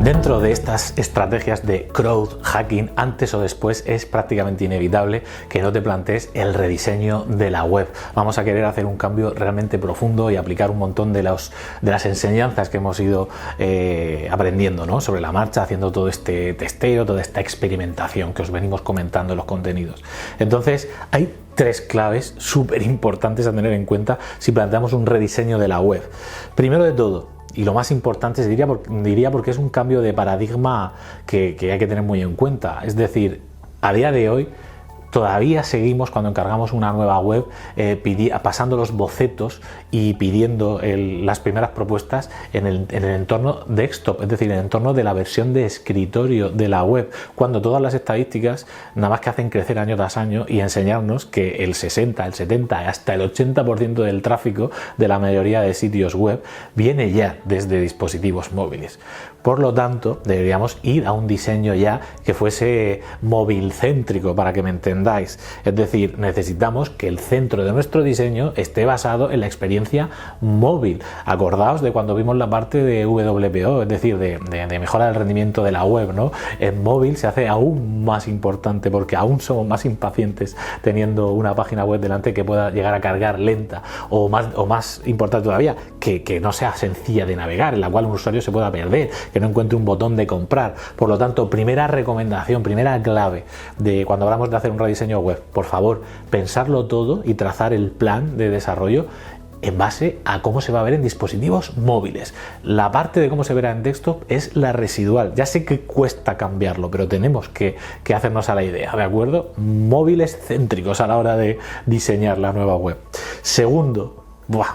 Dentro de estas estrategias de crowd hacking, antes o después es prácticamente inevitable que no te plantees el rediseño de la web. Vamos a querer hacer un cambio realmente profundo y aplicar un montón de las enseñanzas que hemos ido aprendiendo, ¿no?, sobre la marcha, haciendo todo este testeo, toda esta experimentación que os venimos comentando en los contenidos. Entonces, hay tres claves súper importantes a tener en cuenta si planteamos un rediseño de la web. Primero de todo, y lo más importante, diría porque es un cambio de paradigma que hay que tener muy en cuenta. Es decir, a día de hoy todavía seguimos, cuando encargamos una nueva web, pasando los bocetos y pidiendo las primeras propuestas en el entorno desktop, es decir, en el entorno de la versión de escritorio de la web, cuando todas las estadísticas nada más que hacen crecer año tras año y enseñarnos que el 60, el 70, hasta el 80% del tráfico de la mayoría de sitios web viene ya desde dispositivos móviles. Por lo tanto, deberíamos ir a un diseño ya que fuese móvil céntrico, para que me entendáis. Es decir, necesitamos que el centro de nuestro diseño esté basado en la experiencia móvil. Acordaos de cuando vimos la parte de WPO, es decir, de mejora del rendimiento de la web, ¿no? En móvil se hace aún más importante porque aún somos más impacientes teniendo una página web delante que pueda llegar a cargar lenta, o más importante todavía, que no sea sencilla de navegar, en la cual un usuario se pueda perder, que no encuentre un botón de comprar. Por lo tanto, primera recomendación, primera clave de cuando hablamos de hacer un rediseño web: por favor, pensarlo todo y trazar el plan de desarrollo en base a cómo se va a ver en dispositivos móviles. La parte de cómo se verá en desktop es la residual. Ya sé que cuesta cambiarlo, pero tenemos que hacernos a la idea, ¿de acuerdo? Móviles céntricos a la hora de diseñar la nueva web. Segundo,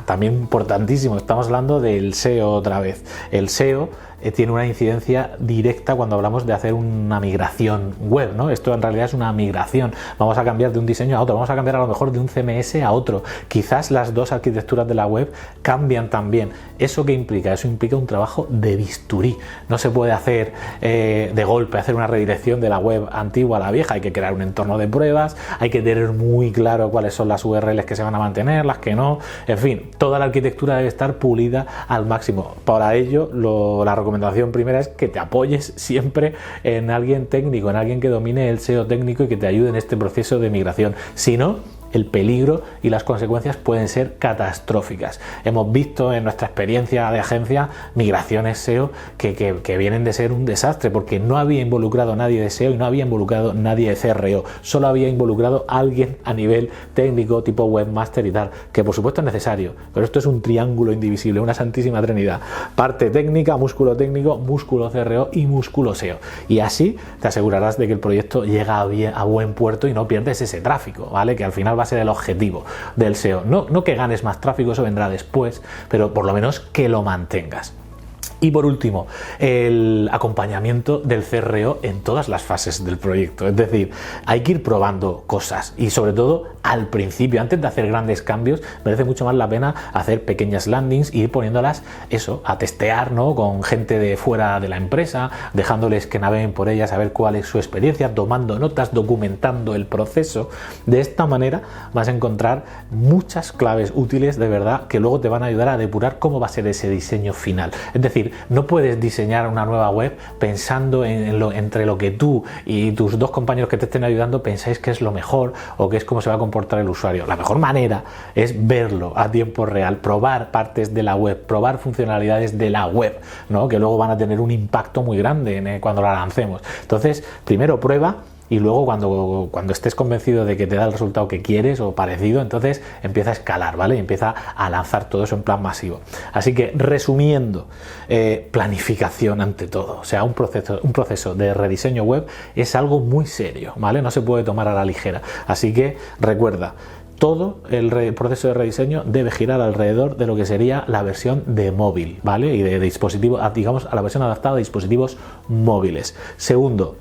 también importantísimo, estamos hablando del SEO otra vez. El SEO tiene una incidencia directa cuando hablamos de hacer una migración web, ¿no? Esto en realidad es una migración. Vamos a cambiar de un diseño a otro, vamos a cambiar a lo mejor de un CMS a otro. Quizás las dos arquitecturas de la web cambian también. ¿Eso qué implica? Eso implica un trabajo de bisturí. No se puede hacer de golpe, hacer una redirección de la web antigua a la vieja. Hay que crear un entorno de pruebas, hay que tener muy claro cuáles son las URLs que se van a mantener, las que no. En fin, toda la arquitectura debe estar pulida al máximo. Para ello, la recomendación primera es que te apoyes siempre en alguien técnico, en alguien que domine el SEO técnico y que te ayude en este proceso de migración. Si no, el peligro y las consecuencias pueden ser catastróficas. Hemos visto en nuestra experiencia de agencia migraciones SEO que vienen de ser un desastre, porque no había involucrado nadie de SEO y no había involucrado nadie de CRO, solo había involucrado a alguien a nivel técnico, tipo webmaster y tal, que por supuesto es necesario, pero esto es un triángulo indivisible, una santísima trinidad: parte técnica, músculo técnico, músculo CRO y músculo SEO. Y así te asegurarás de que el proyecto llega a buen puerto y no pierdes ese tráfico, ¿vale? Que al final va a ser el objetivo del SEO. No que ganes más tráfico, eso vendrá después, pero por lo menos que lo mantengas. Y por último, el acompañamiento del CRO en todas las fases del proyecto. Es decir, hay que ir probando cosas y sobre todo al principio, antes de hacer grandes cambios, merece mucho más la pena hacer pequeñas landings y ir poniéndolas a testear, ¿no?, con gente de fuera de la empresa, dejándoles que naveguen por ellas, a ver cuál es su experiencia, tomando notas, documentando el proceso. De esta manera vas a encontrar muchas claves útiles de verdad que luego te van a ayudar a depurar cómo va a ser ese diseño final. Es decir, no puedes diseñar una nueva web pensando entre lo que tú y tus dos compañeros que te estén ayudando pensáis que es lo mejor o que es cómo se va a comportar el usuario. La mejor manera es verlo a tiempo real, probar partes de la web, probar funcionalidades de la web, ¿no?, que luego van a tener un impacto muy grande cuando la lancemos. Entonces, primero prueba. Y luego cuando estés convencido de que te da el resultado que quieres o parecido, entonces empieza a escalar, ¿vale? Y empieza a lanzar todo eso en plan masivo. Así que, resumiendo, planificación ante todo. O sea, un proceso de rediseño web es algo muy serio, ¿vale? No se puede tomar a la ligera. Así que recuerda, todo el proceso de rediseño debe girar alrededor de lo que sería la versión de móvil, ¿vale? Y de dispositivo, digamos, a la versión adaptada a dispositivos móviles. Segundo,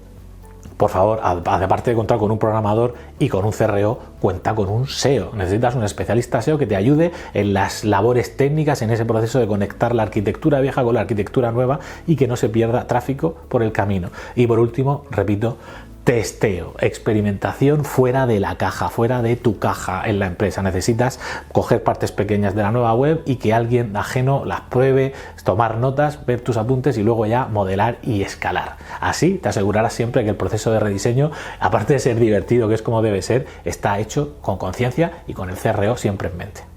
por favor, aparte de contar con un programador y con un CRO, cuenta con un SEO. Necesitas un especialista SEO que te ayude en las labores técnicas, en ese proceso de conectar la arquitectura vieja con la arquitectura nueva y que no se pierda tráfico por el camino. Y por último, repito, testeo, experimentación fuera de la caja, fuera de tu caja en la empresa. Necesitas coger partes pequeñas de la nueva web y que alguien ajeno las pruebe, tomar notas, ver tus apuntes y luego ya modelar y escalar. Así te asegurarás siempre que el proceso de rediseño, aparte de ser divertido, que es como debe ser, está hecho con conciencia y con el CRO siempre en mente.